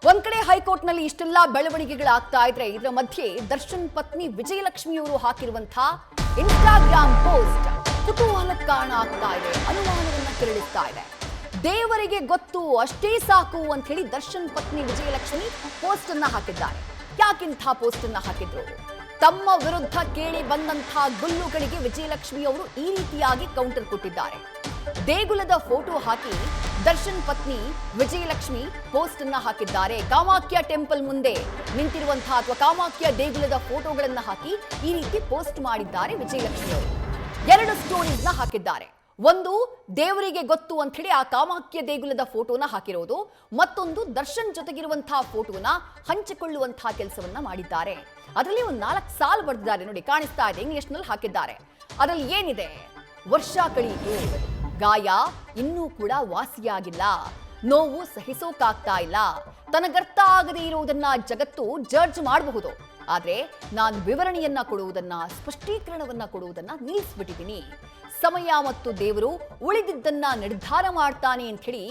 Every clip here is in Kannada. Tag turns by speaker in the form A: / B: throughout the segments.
A: ಒಂದ್ ಕಡೆ ಹೈಕೋರ್ಟ್ನಲ್ಲಿ ಇಷ್ಟೆಲ್ಲ ಬೆಳವಣಿಗೆಗಳಾಗ್ತಾ ಇದ್ರೆ ಇದರ ಮಧ್ಯೆ ದರ್ಶನ್ ಪತ್ನಿ ವಿಜಯಲಕ್ಷ್ಮಿಯವರು ಹಾಕಿರುವಂತಹ ಇನ್ಸ್ಟಾಗ್ರಾಮ್ ಪೋಸ್ಟ್ ಕುತೂಹಲಕ್ಕೆ ಕಾರಣ ಆಗ್ತಾ ಇದೆ, ಅನುಮಾನವನ್ನ ಕೆರಳಿಸ್ತಾ ಇದೆ. ದೇವರಿಗೆ ಗೊತ್ತು ಅಷ್ಟೇ ಸಾಕು ಅಂತ ಹೇಳಿ ದರ್ಶನ್ ಪತ್ನಿ ವಿಜಯಲಕ್ಷ್ಮಿ ಪೋಸ್ಟ್ ಅನ್ನ ಹಾಕಿದ್ದಾರೆ. ಯಾಕಿಂಥ ಪೋಸ್ಟ್ ಅನ್ನ ಹಾಕಿದ್ರು? ತಮ್ಮ ವಿರುದ್ಧ ಕೇಳಿ ಬಂದಂತಹ ಗುಲ್ಲುಗಳಿಗೆ ವಿಜಯಲಕ್ಷ್ಮಿ ಅವರು ಈ ರೀತಿಯಾಗಿ ಕೌಂಟರ್ ಕೊಟ್ಟಿದ್ದಾರೆ. ದೇಗುಲದ ಫೋಟೋ ಹಾಕಿ ದರ್ಶನ್ ಪತ್ನಿ ವಿಜಯಲಕ್ಷ್ಮಿ ಪೋಸ್ಟ್ ಅನ್ನ ಹಾಕಿದ್ದಾರೆ. ಕಾಮಾಖ್ಯ ಟೆಂಪಲ್ ಮುಂದೆ ನಿಂತಿರುವಂತಹ ಅಥವಾ ಕಾಮಾಖ್ಯ ದೇಗುಲದ ಫೋಟೋಗಳನ್ನ ಹಾಕಿ ಈ ರೀತಿ ಪೋಸ್ಟ್ ಮಾಡಿದ್ದಾರೆ ವಿಜಯಲಕ್ಷ್ಮಿ ಅವರು. ಎರಡು ಸ್ಟೋರೀಸ್ ನ ಹಾಕಿದ್ದಾರೆ. ಒಂದು ದೇವರಿಗೆ ಗೊತ್ತು ಅಂತ ಹೇಳಿ ಆ ಕಾಮಾಖ್ಯ ದೇಗುಲದ ಫೋಟೋನ ಹಾಕಿರೋದು, ಮತ್ತೊಂದು ದರ್ಶನ್ ಜೊತೆಗಿರುವಂತಹ ಫೋಟೋನ ಹಂಚಿಕೊಳ್ಳುವಂತಹ ಕೆಲಸವನ್ನ ಮಾಡಿದ್ದಾರೆ. ಅದರಲ್ಲಿ ಒಂದು 4 ಸಾಲು ಬರೆದಿದ್ದಾರೆ ನೋಡಿ, ಕಾಣಿಸ್ತಾ ಇದೆ, ಇಂಗ್ಲಿಷ್ ನಲ್ಲಿ ಹಾಕಿದ್ದಾರೆ. ಅದರಲ್ಲಿ ಏನಿದೆ? ವರ್ಷ ಕಳೆಯಿತು, ಗಾಯ ಇನ್ನೂ ಕೂಡ ವಾಸಿಯಾಗಿಲ್ಲ, ನೋವು ಸಹಿಸೋಕಾಗ್ತಾ ಇಲ್ಲ, ತನಗರ್ಥ ಆಗದೇ ಇರುವುದನ್ನ ಜಗತ್ತು ಜಡ್ಜ್ ಮಾಡಬಹುದು, ಆದ್ರೆ ನಾನು ವಿವರಣೆಯನ್ನ ಕೊಡುವುದನ್ನ, ಸ್ಪಷ್ಟೀಕರಣವನ್ನ ಕೊಡುವುದನ್ನ ನಿಲ್ಲಿಸ್ಬಿಟ್ಟಿದ್ದೀನಿ. ಸಮಯ ಮತ್ತು ದೇವರು ಉಳಿದಿದ್ದನ್ನ ನಿರ್ಧಾರ ಮಾಡ್ತಾನೆ ಅಂತ ಹೇಳಿ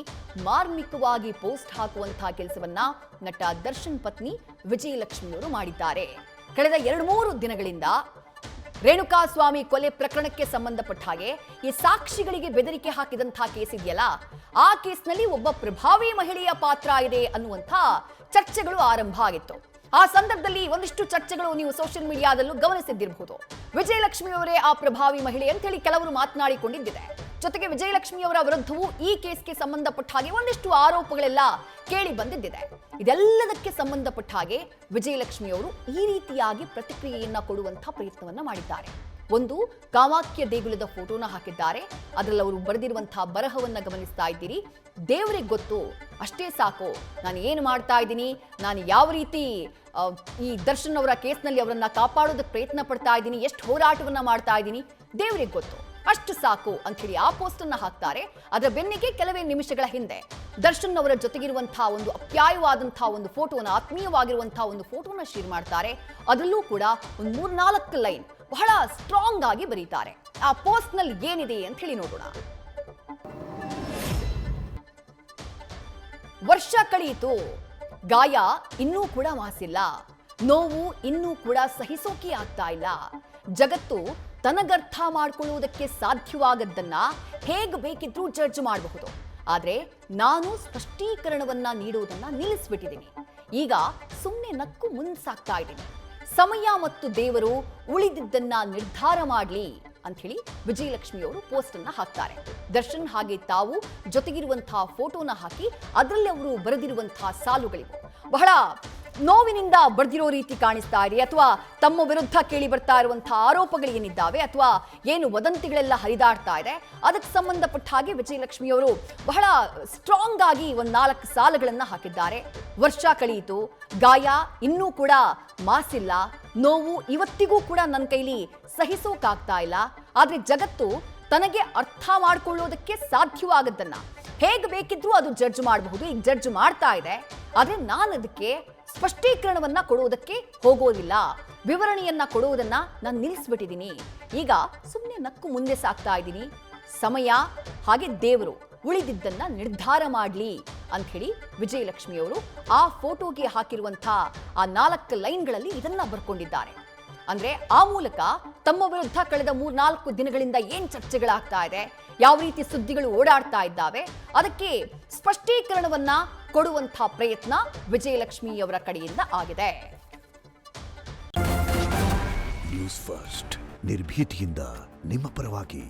A: ಮಾರ್ಮಿಕವಾಗಿ ಪೋಸ್ಟ್ ಹಾಕುವಂತಹ ಕೆಲಸವನ್ನ ನಟ ದರ್ಶನ್ ಪತ್ನಿ ವಿಜಯಲಕ್ಷ್ಮಿಯವರು ಮಾಡಿದ್ದಾರೆ. ಕಳೆದ 2-3 ದಿನಗಳಿಂದ ರೇಣುಕಾಸ್ವಾಮಿ ಕೊಲೆ ಪ್ರಕರಣಕ್ಕೆ ಸಂಬಂಧಪಟ್ಟ ಹಾಗೆ ಈ ಸಾಕ್ಷಿಗಳಿಗೆ ಬೆದರಿಕೆ ಹಾಕಿದಂತಹ ಕೇಸ್ ಇದೆಯಲ್ಲ, ಆ ಕೇಸ್ನಲ್ಲಿ ಒಬ್ಬ ಪ್ರಭಾವಿ ಮಹಿಳೆಯ ಪಾತ್ರ ಇದೆ ಅನ್ನುವಂಥ ಚರ್ಚೆಗಳು ಆರಂಭ ಆಗಿತ್ತು. ಆ ಸಂದರ್ಭದಲ್ಲಿ ಒಂದಿಷ್ಟು ಚರ್ಚೆಗಳು ನೀವು ಸೋಷಿಯಲ್ ಮೀಡಿಯಾದಲ್ಲೂ ಗಮನಿಸಿದ್ದಿರಬಹುದು. ವಿಜಯಲಕ್ಷ್ಮಿ ಅವರೇ ಆ ಪ್ರಭಾವಿ ಮಹಿಳೆ ಅಂತ ಹೇಳಿ ಕೆಲವರು ಮಾತನಾಡಿಕೊಂಡಿದ್ದಿದೆ. ಜೊತೆಗೆ ವಿಜಯಲಕ್ಷ್ಮಿ ಅವರ ವಿರುದ್ಧವೂ ಈ ಕೇಸ್ಗೆ ಸಂಬಂಧಪಟ್ಟ ಹಾಗೆ ಒಂದಿಷ್ಟು ಆರೋಪಗಳೆಲ್ಲ ಕೇಳಿ ಬಂದಿದ್ದಿದೆ. ಇದೆಲ್ಲದಕ್ಕೆ ಸಂಬಂಧಪಟ್ಟ ಹಾಗೆ ವಿಜಯಲಕ್ಷ್ಮಿ ಅವರು ಈ ರೀತಿಯಾಗಿ ಪ್ರತಿಕ್ರಿಯೆಯನ್ನ ಕೊಡುವಂತಹ ಪ್ರಯತ್ನವನ್ನ ಮಾಡಿದ್ದಾರೆ. ಒಂದು ಕಾಮಾಖ್ಯ ದೇಗುಲದ ಫೋಟೋನ ಹಾಕಿದ್ದಾರೆ. ಅದರಲ್ಲಿ ಅವರು ಬರೆದಿರುವಂತಹ ಬರಹವನ್ನ ಗಮನಿಸ್ತಾ ಇದ್ದೀರಿ. ದೇವರಿಗೆ ಗೊತ್ತು ಅಷ್ಟೇ ಸಾಕು, ನಾನು ಏನು ಮಾಡ್ತಾ ಇದ್ದೀನಿ, ನಾನು ಯಾವ ರೀತಿ ಈ ದರ್ಶನ್ ಅವರ ಕೇಸ್ನಲ್ಲಿ ಅವರನ್ನ ಕಾಪಾಡೋದಕ್ಕೆ ಪ್ರಯತ್ನ ಪಡ್ತಾ ಇದ್ದೀನಿ, ಎಷ್ಟು ಹೋರಾಟವನ್ನ ಮಾಡ್ತಾ ಇದ್ದೀನಿ, ದೇವರಿಗೆ ಗೊತ್ತು ಅಷ್ಟು ಸಾಕು ಅಂತ ಹೇಳಿ ಆ ಪೋಸ್ಟ್ ಅನ್ನ ಹಾಕ್ತಾರೆ. ಅದರ ಬೆನ್ನಿಗೆ ಕೆಲವೇ ನಿಮಿಷಗಳ ಹಿಂದೆ ದರ್ಶನ್ ಅವರ ಜೊತೆಗಿರುವಂತಹ ಒಂದು ಅಪ್ಯಾಯವಾದಂತಹ ಒಂದು ಫೋಟೋನ, ಆತ್ಮೀಯವಾಗಿರುವಂತಹ ಒಂದು ಫೋಟೋನ ಶೇರ್ ಮಾಡ್ತಾರೆ. ಅದರಲ್ಲೂ ಕೂಡ ಒಂದು 3-4 ಲೈನ್ ಬಹಳ ಸ್ಟ್ರಾಂಗ್ ಆಗಿ ಬರೀತಾರೆ. ಆ ಪೋಸ್ಟ್ ನಲ್ಲಿ ಏನಿದೆ ಅಂತ ಹೇಳಿ ನೋಡೋಣ. ವರ್ಷ ಕಳೆಯಿತು, ಗಾಯ ಇನ್ನೂ ಕೂಡ ಮಾಸಿಲ್ಲ, ನೋವು ಇನ್ನೂ ಕೂಡ ಸಹಿಸೋಕೆ ಆಗ್ತಾ ಇಲ್ಲ, ಜಗತ್ತು ತನಗರ್ಥ ಮಾಡ್ಕೊಳ್ಳುವುದಕ್ಕೆ ಸಾಧ್ಯವಾಗದ್ದನ್ನ ಹೇಗೆ ಬೇಕಿದ್ರೂ ಜಡ್ಜ್ ಮಾಡಬಹುದು, ಆದ್ರೆ ನಾನು ಸ್ಪಷ್ಟೀಕರಣವನ್ನ ನೀಡುವುದನ್ನ ನಿಲ್ಲಿಸ್ಬಿಟ್ಟಿದ್ದೀನಿ. ಈಗ ಸುಮ್ಮನೆ ನಕ್ಕು ಮುಂಸಾಗ್ತಾ ಇದ್ದೀನಿ. ಸಮಯ ಮತ್ತು ದೇವರು ಉಳಿದಿದ್ದನ್ನ ನಿರ್ಧಾರ ಮಾಡ್ಲಿ ಅಂತ ಹೇಳಿ ವಿಜಯಲಕ್ಷ್ಮಿ ಅವರು ಪೋಸ್ಟ್ ಅನ್ನ ಹಾಕ್ತಾರೆ. ದರ್ಶನ್ ಹಾಗೆ ತಾವು ಜೊತೆಗಿರುವಂತಹ ಫೋಟೋನ ಹಾಕಿ ಅದರಲ್ಲಿ ಅವರು ಬರೆದಿರುವಂತಹ ಸಾಲುಗಳಿವೆ. ಬಹಳ ನೋವಿನಿಂದ ಬರೆದಿರೋ ರೀತಿ ಕಾಣಿಸ್ತಾ ಇದೆ. ಅಥವಾ ತಮ್ಮ ವಿರುದ್ಧ ಕೇಳಿ ಬರ್ತಾ ಇರುವಂತಹ ಆರೋಪಗಳು ಏನಿದ್ದಾವೆ ಅಥವಾ ಏನು ವದಂತಿಗಳೆಲ್ಲ ಹರಿದಾಡ್ತಾ ಇದೆ, ಅದಕ್ಕೆ ಸಂಬಂಧಪಟ್ಟ ಹಾಗೆ ವಿಜಯಲಕ್ಷ್ಮಿ ಅವರು ಬಹಳ ಸ್ಟ್ರಾಂಗ್ ಆಗಿ ಒಂದು 4 ಸಾಲುಗಳನ್ನ ಹಾಕಿದ್ದಾರೆ. ವರ್ಷ ಕಳೆಯಿತು, ಗಾಯ ಇನ್ನೂ ಕೂಡ ಮಾಸಿಲ್ಲ, ನೋವು ಇವತ್ತಿಗೂ ಕೂಡ ನನ್ನ ಕೈಲಿ ಸಹಿಸೋಕಾಗ್ತಾ ಇಲ್ಲ, ಆದ್ರೆ ಜಗತ್ತು ತನಗೆ ಅರ್ಥ ಮಾಡ್ಕೊಳ್ಳೋದಕ್ಕೆ ಸಾಧ್ಯವಾಗದ್ದನ್ನ ಹೇಗೆ ಬೇಕಿದ್ರೂ ಅದು ಜಡ್ಜ್ ಮಾಡಬಹುದು, ಈಗ ಜಡ್ಜ್ ಮಾಡ್ತಾ ಇದೆ, ಆದ್ರೆ ನಾನು ಅದಕ್ಕೆ ಸ್ಪಷ್ಟೀಕರಣವನ್ನ ಕೊಡುವುದಕ್ಕೆ ಹೋಗೋದಿಲ್ಲ, ವಿವರಣೆಯನ್ನ ಕೊಡುವುದನ್ನ ನಾನು ನಿಲ್ಲಿಸ್ಬಿಟ್ಟಿದ್ದೀನಿ. ಈಗ ಸುಮ್ಮನೆ ನಕ್ಕು ಮುಂದೆ ಸಾಗ್ತಾ ಇದ್ದೀನಿ. ಸಮಯ ಹಾಗೆ ದೇವರು ಉಳಿದಿದ್ದನ್ನ ನಿರ್ಧಾರ ಮಾಡ್ಲಿ ಅಂತ ಹೇಳಿ ವಿಜಯಲಕ್ಷ್ಮಿ ಅವರು ಆ ಫೋಟೋಗೆ ಹಾಕಿರುವಂತಹ ಆ 4 ಲೈನ್ಗಳಲ್ಲಿ ಇದನ್ನ ಬರ್ಕೊಂಡಿದ್ದಾರೆ. ಅಂದ್ರೆ ಆ ಮೂಲಕ ತಮ್ಮ ವಿರುದ್ಧ ಕಳೆದ 3-4 ದಿನಗಳಿಂದ ಏನ್ ಚರ್ಚೆಗಳಾಗ್ತಾ ಇದೆ, ಯಾವ ರೀತಿ ಸುದ್ದಿಗಳು ಓಡಾಡ್ತಾ ಇದ್ದಾವೆ, ಅದಕ್ಕೆ ಸ್ಪಷ್ಟೀಕರಣವನ್ನ ಕೊಡುವಂತಹ ಪ್ರಯತ್ನ ವಿಜಯಲಕ್ಷ್ಮಿ ಅವರ ಕಡೆಯಿಂದ ಆಗಿದೆ.
B: ನ್ಯೂಸ್ ಫಸ್ಟ್, ನಿರ್ಭೀತಿಯಿಂದ ನಿಮ್ಮ ಪರವಾಗಿ.